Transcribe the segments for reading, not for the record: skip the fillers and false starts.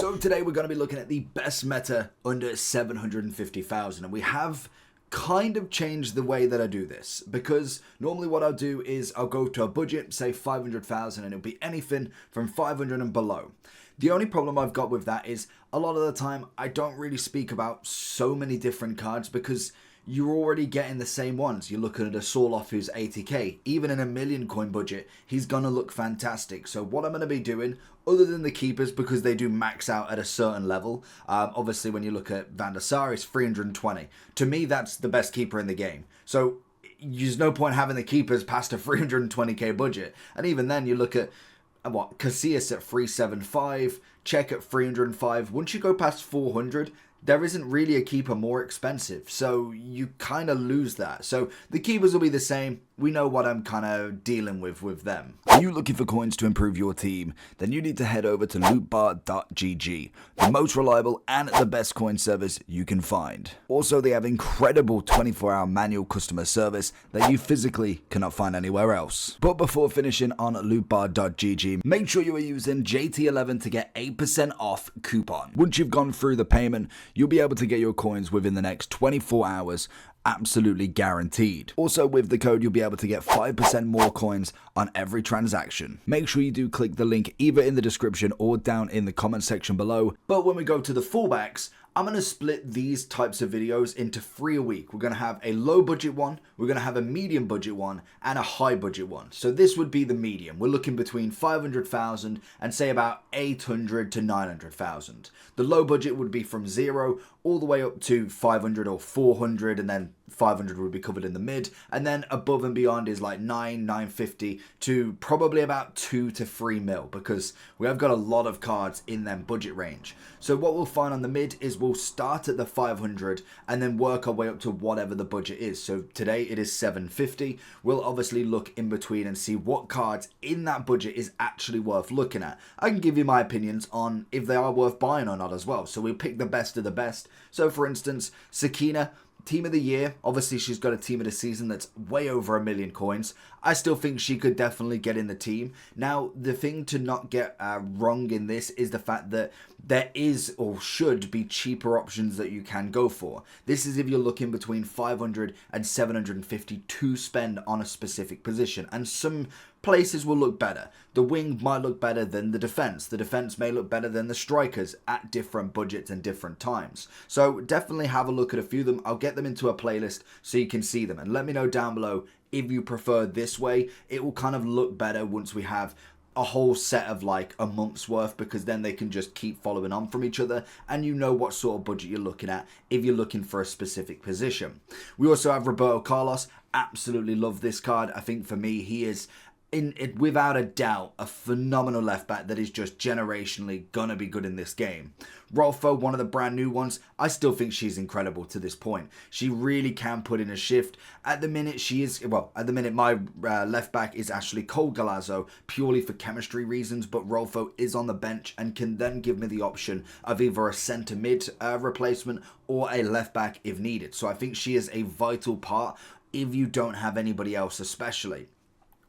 So today we're going to be looking at the best meta under 750,000, and we have kind of changed the way that I do this, because normally what I'll do is I'll go to a budget, say 500,000, and it'll be anything from 500 and below. The only problem I've got with that is a lot of the time I don't really speak about so many different cards because you're already getting the same ones. You're looking at a Sorloth who's 80k. Even in a million coin budget, he's going to look fantastic. So what I'm going to be doing, other than the keepers, because they do max out at a certain level. Obviously, when you look at Van der Sar, it's 320. To me, that's the best keeper in the game. So there's no point having the keepers past a 320k budget. And even then, you look at Casillas at 375, Check at 305. Once you go past 400, there isn't really a keeper more expensive, so you kind of lose that. So the keepers will be the same. We know what I'm kind of dealing with them. Are you looking for coins to improve your team? Then you need to head over to lootbar.gg, the most reliable and the best coin service you can find. Also, they have incredible 24-hour manual customer service that you physically cannot find anywhere else. But before finishing on lootbar.gg, make sure you are using JT11 to get 8% off coupon. Once you've gone through the payment, you'll be able to get your coins within the next 24 hours, absolutely guaranteed. Also, with the code, you'll be able to get 5% more coins on every transaction. Make sure you do click the link either in the description or down in the comment section below. But when we go to the fullbacks, I'm going to split these types of videos into 3 a week. We're going to have a low budget one, we're going to have a medium budget one, and a high budget one. So this would be the medium. We're looking between 500,000 and say about 800 to 900,000. The low budget would be from 0 all the way up to 500 or 400, and then 500 would be covered in the mid, and then above and beyond is like 950 to probably about 2 to 3 mil, because we have got a lot of cards in them budget range. So what we'll find on the mid is we'll start at the 500 and then work our way up to whatever the budget is. So today it is 750. We'll obviously look in between and see what cards in that budget is actually worth looking at. I can give you my opinions on if they are worth buying or not as well. So we'll pick the best of the best. So for instance, Sakina, Team of the year. Obviously, she's got a team of the season that's way over 1 million coins. I still think she could definitely get in the team. Now, the thing to not get wrong in this is the fact that there is or should be cheaper options that you can go for. This is if you're looking between 500 and 750 to spend on a specific position. And some places will look better. The wing might look better than the defense. The defense may look better than the strikers at different budgets and different times. So definitely have a look at a few of them. I'll get them into a playlist so you can see them. And let me know down below if you prefer this way. It will kind of look better once we have a whole set of like a month's worth, because then they can just keep following on from each other and you know what sort of budget you're looking at if you're looking for a specific position. We also have Roberto Carlos. Absolutely love this card. I think for me, he is without a doubt a phenomenal left back that is just generationally gonna be good in this game. Rolfo, one of the brand new ones, I still think she's incredible to this point. She really can put in a shift. At the minute my left back is actually Cole Galazzo, purely for chemistry reasons, but Rolfo is on the bench and can then give me the option of either a centre mid replacement or a left back if needed. So I think she is a vital part if you don't have anybody else especially.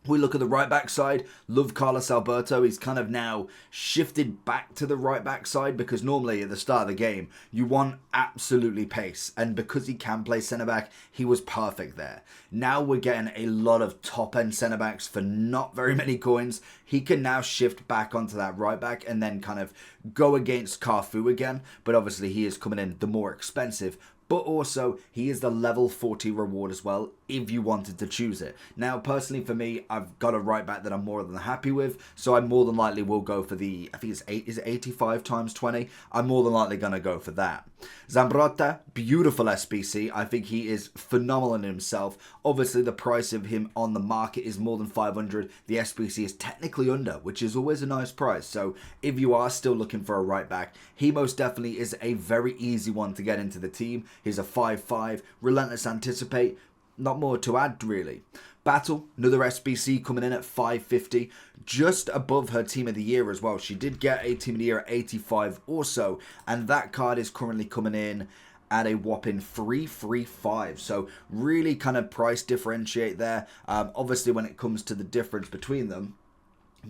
We look at the right back side, love Carlos Alberto. He's kind of now shifted back to the right back side, because normally at the start of the game, you want absolutely pace. And because he can play centre back, he was perfect there. Now we're getting a lot of top end centre backs for not very many coins. He can now shift back onto that right back and then kind of go against Carfu again. But obviously he is coming in the more expensive. But also, he is the level 40 reward as well, if you wanted to choose it. Now, personally for me, I've got a right back that I'm more than happy with, so I more than likely will go for the, I think it's 85 times 20? I'm more than likely going to go for that. Zambrotta, beautiful SBC. I think he is phenomenal in himself. Obviously, the price of him on the market is more than 500. The SBC is technically under, which is always a nice price. So if you are still looking for a right back, he most definitely is a very easy one to get into the team. He's a 5-5, relentless anticipate, not more to add really. Battle, another SBC coming in at 550, just above her team of the year as well. She did get a team of the year at 85 also, and that card is currently coming in at a whopping 335. So really kind of price differentiate there. Obviously when it comes to the difference between them,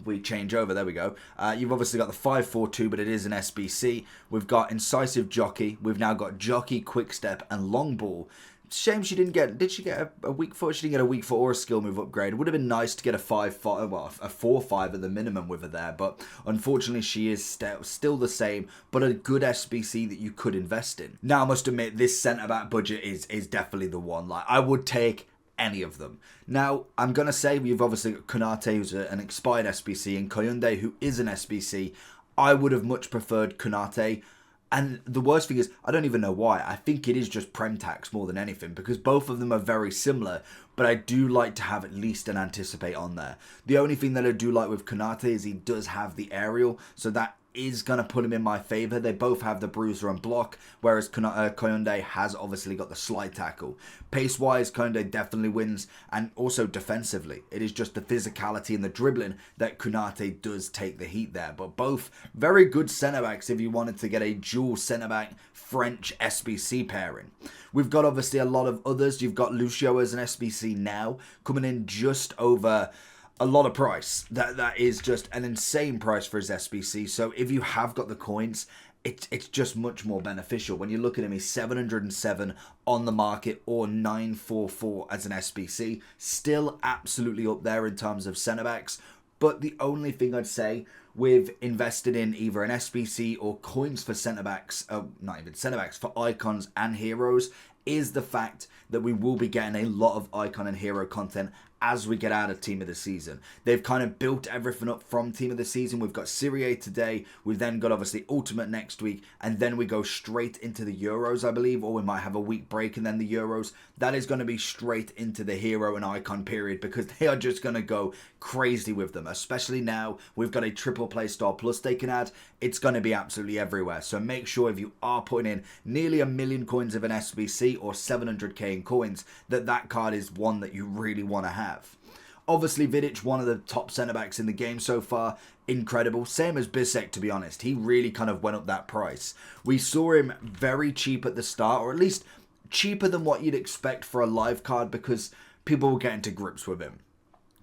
we change over, there we go. You've obviously got the 5-4-2, but it is an SBC. We've got Incisive Jockey. We've now got Jockey, Quickstep, and Long Ball. Shame she didn't get, did she get a weak foot? She didn't get a weak foot or a skill move upgrade. It would have been nice to get a 5-5, well, a 4-5 at the minimum with her there, but unfortunately she is still the same, but a good SBC that you could invest in. Now I must admit, this centre-back budget is definitely the one. Like, I would take any of them. Now, I'm going to say we've obviously got Konate, who's an expired SBC, and Koyunde, who is an SBC. I would have much preferred Konate. And the worst thing is, I don't even know why. I think it is just Prem tax more than anything, because both of them are very similar, but I do like to have at least an Anticipate on there. The only thing that I do like with Konate is he does have the aerial, so that is going to put him in my favour. They both have the bruiser and block, whereas Koyunde has obviously got the slide tackle. Pace-wise, Koyunde definitely wins, and also defensively. It is just the physicality and the dribbling that Konate does take the heat there. But both very good centre-backs if you wanted to get a dual centre-back French SBC pairing. We've got obviously a lot of others. You've got Lucio as an SBC now, coming in just over a lot of price. That is just an insane price for his SBC. So if you have got the coins, it's just much more beneficial. When you look at him, he's 707 on the market, or 944 as an SBC. Still absolutely up there in terms of centre backs. But the only thing I'd say with invested in either an SBC or coins for centre backs, not even centre backs, for icons and heroes, is the fact that we will be getting a lot of icon and hero content as we get out of Team of the Season. They've kind of built everything up from Team of the Season. We've got Serie A today. We've then got obviously Ultimate next week. And then we go straight into the Euros, I believe. Or we might have a week break and then the Euros. That is going to be straight into the hero and icon period, because they are just going to go crazy with them. Especially now we've got a triple play star plus they can add. It's going to be absolutely everywhere. So make sure if you are putting in nearly 1 million coins of an SBC or 700k in coins, that card is one that you really want to have. Obviously, Vidic, one of the top centre-backs in the game so far. Incredible. Same as Bisek, to be honest. He really kind of went up that price. We saw him very cheap at the start, or at least cheaper than what you'd expect for a live card, because people were getting to grips with him.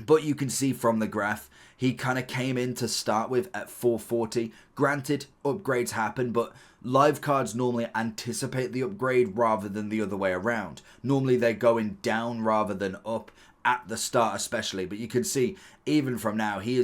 But you can see from the graph, he kind of came in to start with at 440. Granted, upgrades happen, but live cards normally anticipate the upgrade rather than the other way around. Normally they're going down rather than up at the start especially. But you can see, even from now, he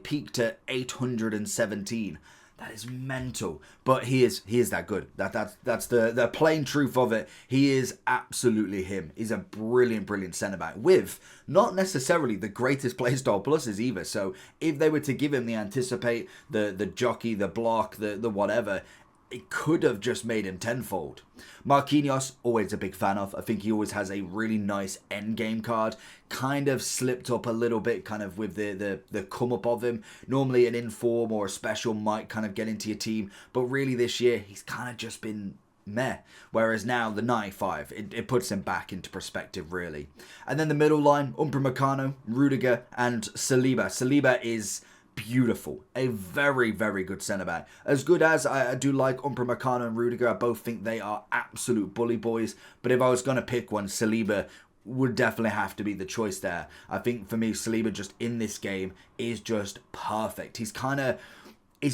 peaked at 817. That is mental. But he is that good. That's the plain truth of it. He is absolutely him. He's a brilliant centre-back with not necessarily the greatest playstyle pluses either. So if they were to give him the Anticipate, the Jockey, the Block, the whatever, it could have just made him tenfold. Marquinhos, always a big fan of. I think he always has a really nice endgame card. Kind of slipped up a little bit, kind of with the come up of him. Normally an inform or a special might kind of get into your team, but really this year he's kind of just been meh. Whereas now the 95, it puts him back into perspective really. And then the middle line, Upamecano, Rudiger, and Saliba. Saliba is beautiful. A very good centre-back. As good as I do like Upamecano and Rudiger, I both think they are absolute bully boys. But if I was going to pick one, Saliba would definitely have to be the choice there. I think for me, Saliba just in this game is just perfect. He's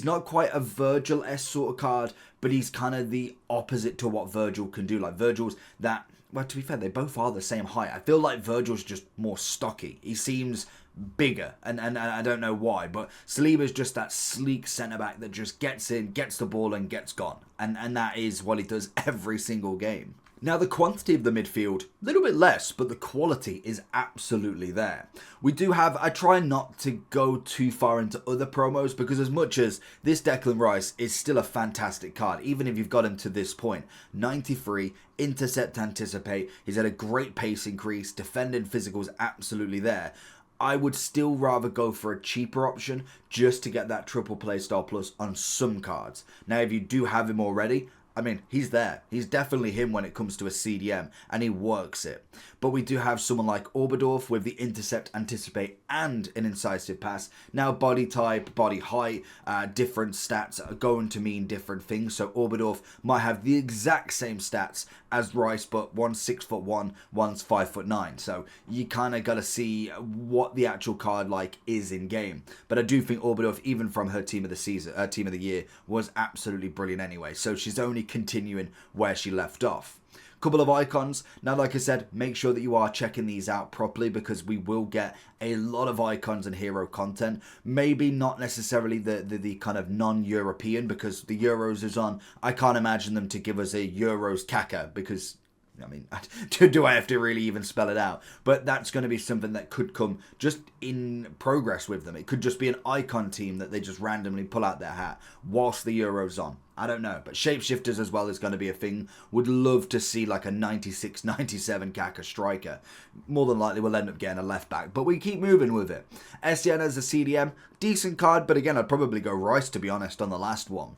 not quite a Virgil-esque sort of card, but he's kind of the opposite to what Virgil can do. Like Virgil's that, well, to be fair, they both are the same height. I feel like Virgil's just more stocky. He seems bigger, and I don't know why, but Saliba's just that sleek centre-back that just gets in, gets the ball, and gets gone. And that is what he does every single game. Now, the quantity of the midfield, a little bit less, but the quality is absolutely there. We do have, I try not to go too far into other promos, because as much as this Declan Rice is still a fantastic card, even if you've got him to this point, 93, intercept, anticipate, he's had a great pace increase, defending physicals absolutely there. I would still rather go for a cheaper option just to get that triple play star plus on some cards. Now, if you do have him already, I mean, he's there. He's definitely him when it comes to a CDM, and he works it. But we do have someone like Oberdorf with the intercept, anticipate, and an incisive pass. Now body type, body height, different stats are going to mean different things. So Oberdorf might have the exact same stats as Rice, but one's 6'1", one's 5'9". So you kind of got to see what the actual card like is in game. But I do think Oberdorf, even from her team of the season, team of the year, was absolutely brilliant anyway. So she's only continuing where she left off. Couple of icons. Now, like I said, make sure that you are checking these out properly, because we will get a lot of icons and hero content. Maybe not necessarily the kind of non-European, because the Euros is on. I can't imagine them to give us a Euros Kaka, because I mean, do I have to really even spell it out? But that's going to be something that could come just in progress with them. It could just be an icon team that they just randomly pull out their hat whilst the Euro's on. I don't know. But shapeshifters as well is going to be a thing. Would love to see like a 96, 97 Kaka striker. More than likely we'll end up getting a left back. But we keep moving with it. SDN as a CDM. Decent card. But again, I'd probably go Rice, to be honest, on the last one.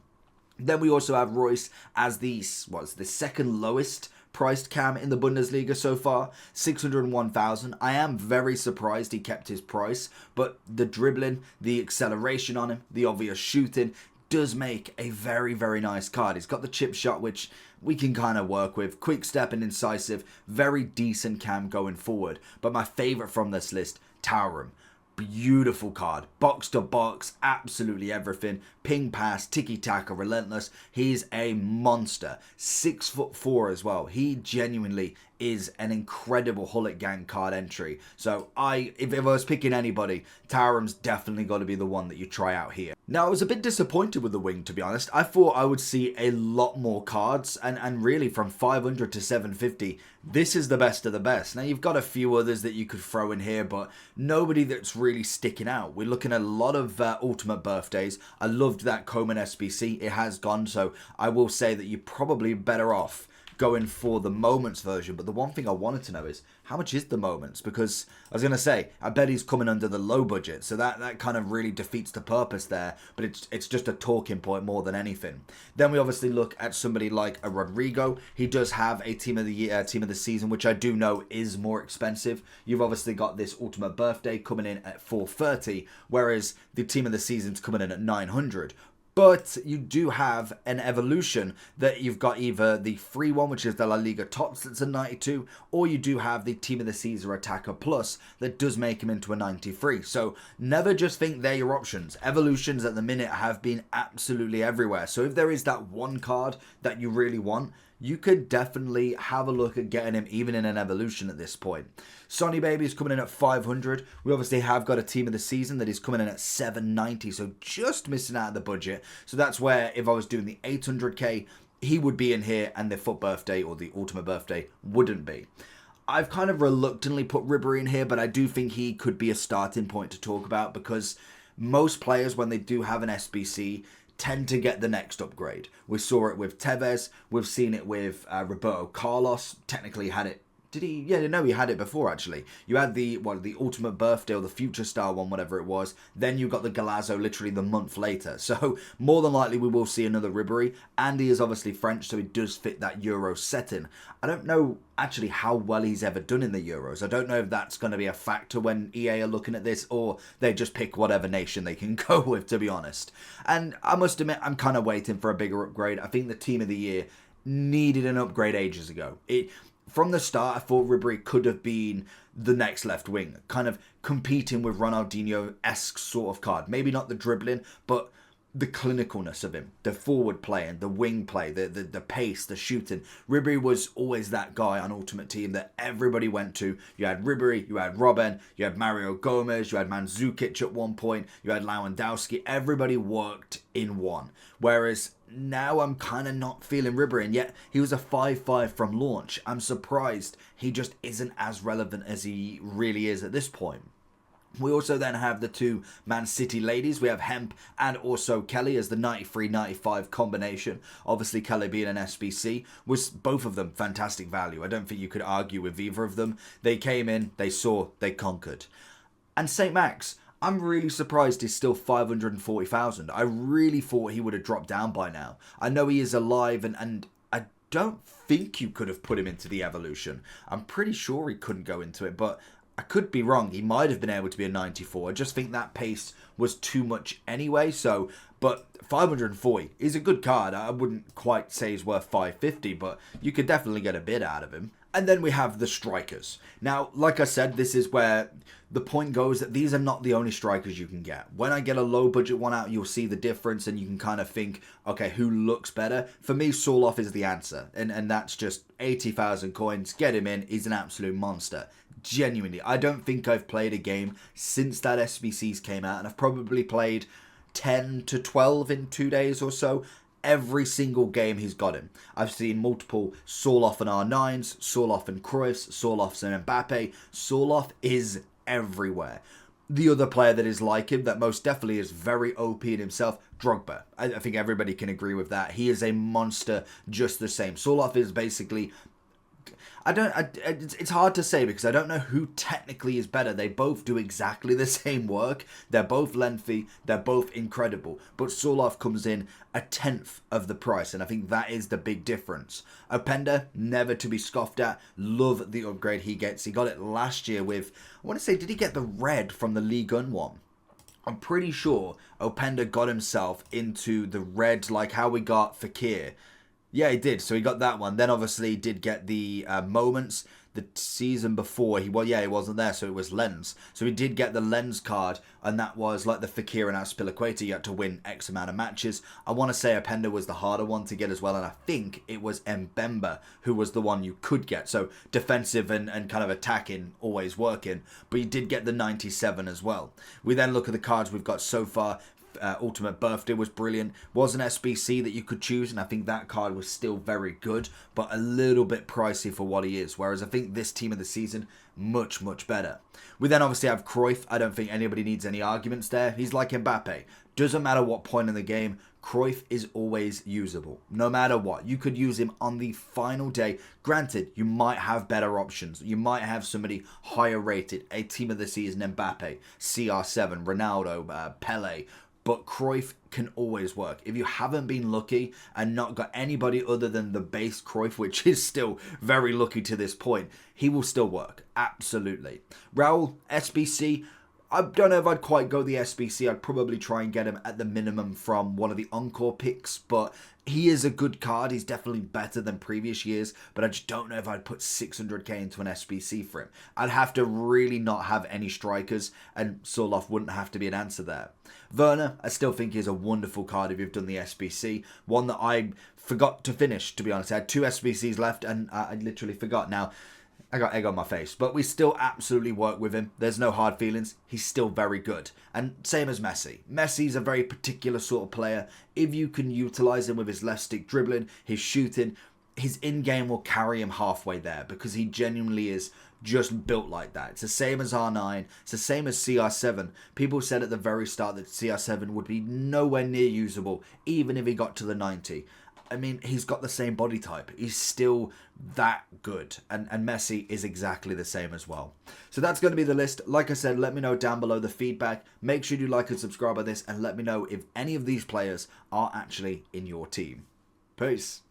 Then we also have Royce as the second lowest priced cam in the Bundesliga so far, 601,000. I am very surprised he kept his price, but the dribbling, the acceleration on him, the obvious shooting does make a very, very nice card. He's got the chip shot, which we can kind of work with. Quick step and incisive, very decent cam going forward. But my favourite from this list, Taurum. Beautiful card. Box to box, absolutely everything. Ping pass, tiki-taka, relentless. He's a monster. 6'4" as well. He genuinely is an incredible Hullet Gang card entry. So if I was picking anybody, Taurum's definitely got to be the one that you try out here. Now, I was a bit disappointed with the wing, to be honest. I thought I would see a lot more cards, and really from 500 to 750, this is the best of the best. Now, you've got a few others that you could throw in here, but nobody that's really sticking out. We're looking at a lot of Ultimate Birthdays. I loved that Coleman SBC. It has gone, so I will say that you're probably better off going for the Moments version. But the one thing I wanted to know is, how much is the Moments? Because I was going to say, I bet he's coming under the low budget, so that kind of really defeats the purpose there. But it's just a talking point more than anything. Then we obviously look at somebody like a Rodrigo. He does have a team of the year, team of the season, which I do know is more expensive. You've obviously got this Ultimate Birthday coming in at 430, whereas the team of the season's coming in at 900. But you do have an evolution that you've got either the free one, which is the La Liga Tops, that's a 92, or you do have the Team of the Season Attacker Plus that does make him into a 93. So never just think they're your options. Evolutions at the minute have been absolutely everywhere. So if there is that one card that you really want, you could definitely have a look at getting him even in an evolution at this point. Sonny Baby is coming in at 500. We obviously have got a team of the season that is coming in at 790, so just missing out of the budget. So that's where, if I was doing the 800k, he would be in here and the Foot Birthday or the Ultimate Birthday wouldn't be. I've kind of reluctantly put Ribery in here, but I do think he could be a starting point to talk about, because most players, when they do have an SBC, tend to get the next upgrade. We saw it with Tevez. We've seen it with Roberto Carlos. Technically had it. Did he? Yeah, no, he had it before, actually. You had the Ultimate Birthday or the Future Star one, whatever it was. Then you got the Galazzo literally the month later. So more than likely we will see another Ribery. And he is obviously French, so he does fit that Euro setting. I don't know actually how well he's ever done in the Euros. I don't know if that's going to be a factor when EA are looking at this, or they just pick whatever nation they can go with, to be honest. And I must admit, I'm kind of waiting for a bigger upgrade. I think the Team of the Year needed an upgrade ages ago. From the start, I thought Ribery could have been the next left wing, kind of competing with Ronaldinho-esque sort of card. Maybe not the dribbling, but the clinicalness of him, the forward playing, the wing play, the pace, the shooting. Ribery was always that guy on Ultimate Team that everybody went to. You had Ribery, you had Robben, you had Mario Gomez, you had Mandzukic at one point, you had Lewandowski. Everybody worked in one. Whereas now I'm kind of not feeling Ribery, and yet he was a 5-5 from launch. I'm surprised he just isn't as relevant as he really is at this point. We also then have the two Man City ladies. We have Hemp and also Kelly as the 93-95 combination. Obviously, Kelly being an SBC, was both of them fantastic value. I don't think you could argue with either of them. They came in, they saw, they conquered. And St. Max, I'm really surprised he's still 540,000. I really thought he would have dropped down by now. I know he is alive, and I don't think you could have put him into the evolution. I'm pretty sure he couldn't go into it, but I could be wrong. He might have been able to be a 94. I just think that pace was too much anyway. So, but 540 is a good card. I wouldn't quite say he's worth 550, but you could definitely get a bid out of him. And then we have the strikers. Now, like I said, this is where the point goes that these are not the only strikers you can get. When I get a low budget one out, you'll see the difference and you can kind of think, okay, who looks better? For me, Soloff is the answer. And that's just 80,000 coins. Get him in. He's an absolute monster. Genuinely. I don't think I've played a game since that SBCs came out. And I've probably played 10 to 12 in 2 days or so. Every single game he's got him. I've seen multiple Soloff and R9s, Soloff and Cruyffs, Soloffs and Mbappe. Soloff is everywhere. The other player that is like him, that most definitely is very OP in himself, Drogba. I think everybody can agree with that. He is a monster just the same. Soloff is basically... it's hard to say because I don't know who technically is better. They both do exactly the same work. They're both lengthy. They're both incredible. But Soloff comes in a tenth of the price, and I think that is the big difference. Openda, never to be scoffed at. Love the upgrade he gets. He got it last year with, I want to say, did he get the red from the Ligue 1 one? I'm pretty sure Openda got himself into the red, like how we got Fekir. Yeah, he did. So he got that one. Then obviously he did get the moments. The season before, he wasn't there, so it was Lens. So he did get the Lens card, and that was like the Fekir and Azpilicueta. You had to win X amount of matches. I want to say Openda was the harder one to get as well, and I think it was Mbemba who was the one you could get. So defensive and kind of attacking, always working. But you did get the 97 as well. We then look at the cards we've got so far. Ultimate Birthday was brilliant. Was an SBC that you could choose, and I think that card was still very good, but a little bit pricey for what he is. Whereas I think this team of the season, much, much better. We then obviously have Cruyff. I don't think anybody needs any arguments there. He's like Mbappe. Doesn't matter what point in the game, Cruyff is always usable. No matter what. You could use him on the final day. Granted, you might have better options. You might have somebody higher rated. A team of the season, Mbappe, CR7, Ronaldo, Pele. But Cruyff can always work. If you haven't been lucky and not got anybody other than the base Cruyff, which is still very lucky to this point, he will still work. Absolutely. Raul, SBC. I don't know if I'd quite go the SBC. I'd probably try and get him at the minimum from one of the Encore picks. But he is a good card. He's definitely better than previous years. But I just don't know if I'd put 600k into an SBC for him. I'd have to really not have any strikers. And Soloff wouldn't have to be an answer there. Werner, I still think is a wonderful card if you've done the SBC. One that I forgot to finish, to be honest. I had 2 SBCs left and I literally forgot. Now, I got egg on my face, but we still absolutely work with him. There's no hard feelings. He's still very good. And same as Messi. Messi's a very particular sort of player. If you can utilise him with his left stick dribbling, his shooting, his in-game will carry him halfway there because he genuinely is just built like that. It's the same as R9. It's the same as CR7. People said at the very start that CR7 would be nowhere near usable, even if he got to the 90. I mean, he's got the same body type. He's still that good. And Messi is exactly the same as well. So that's going to be the list. Like I said, let me know down below the feedback. Make sure you like and subscribe on this and let me know if any of these players are actually in your team. Peace.